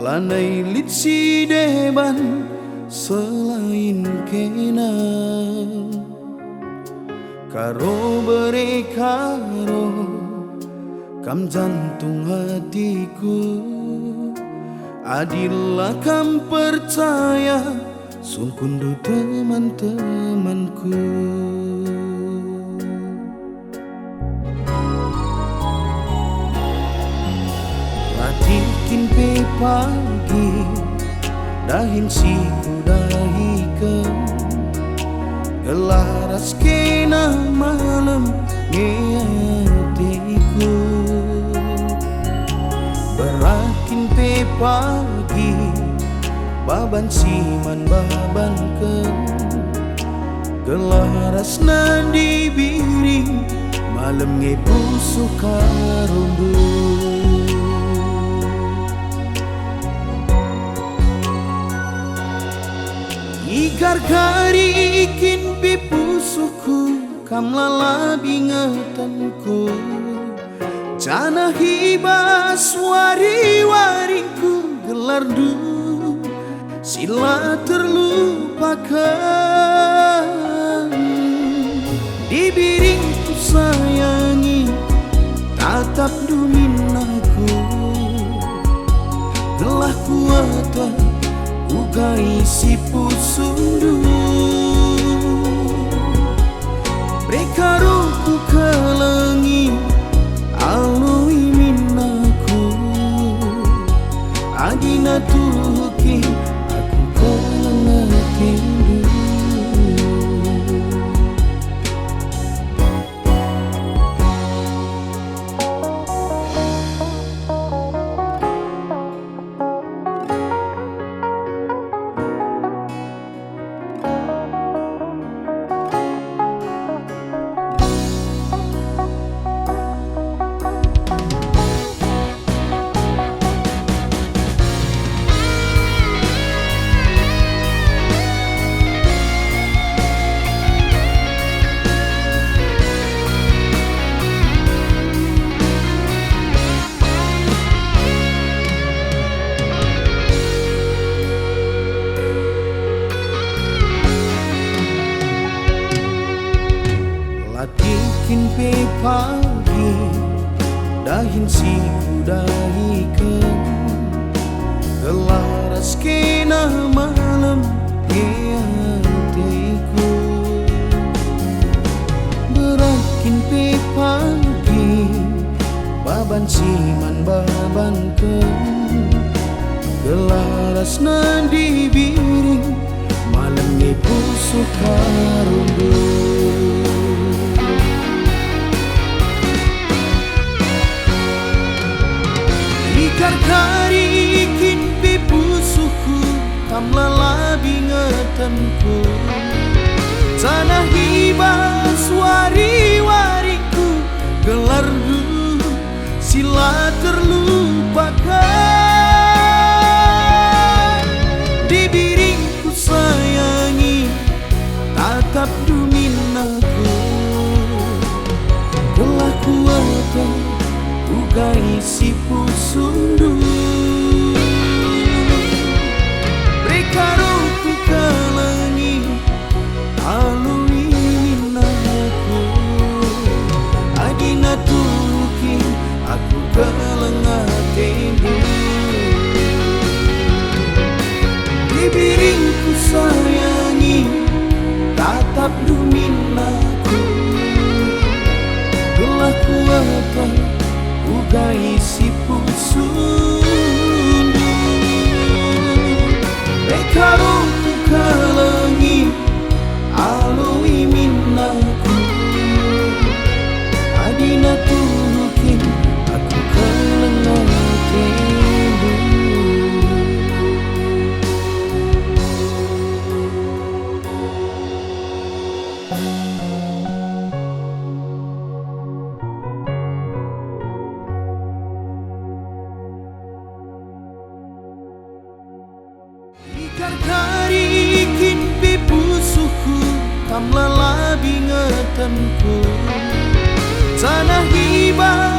lanai lit si deban selain kena karo bere karo kam jantung hatiku. Adillah kam percaya sungkundu teman-temanku. Latikin pe pagi dahin si kudahikan gelaras kena malam ngetiku. Berakin pe pagi baban siman babankan gelaras nadi biring malam ngepusuh karundu. Igar kari ikin pipusuku kam lalabi ngetanku. Cana hibas wari-waringku gelardu sila terlupakan. Di biringku sayangi tatap duminaku. Telah kuata ugai si pusundu. Prekaruku kelengi alui minaku. Adina tuki aku kelengetindu. Latikin pe pagi dahin si kudahikan gelaras kena malam hatiku. Berakin pe pagi baban siman babankan gelaras nadi biring malam ngepusuh karundu. Kari ikin pipusuku kam lalabi ngetanku. Tanah hibas wari-wariku gelardu sila terlupakan. Di biringku sayangi tatap duminaku. Telah kuata ugai si pusundu. Prekaruku kelengi alui minaku. Adina tuki aku kelengatindu. Di biringku sayangi tatap duminaku. Telah kuata ugai si pusundu. Prekaruku kelengi alui minaku. Adina tukin aku kelengatindu. Kari ikin pipusuku kam lalabi ngetanku. Tanah hibas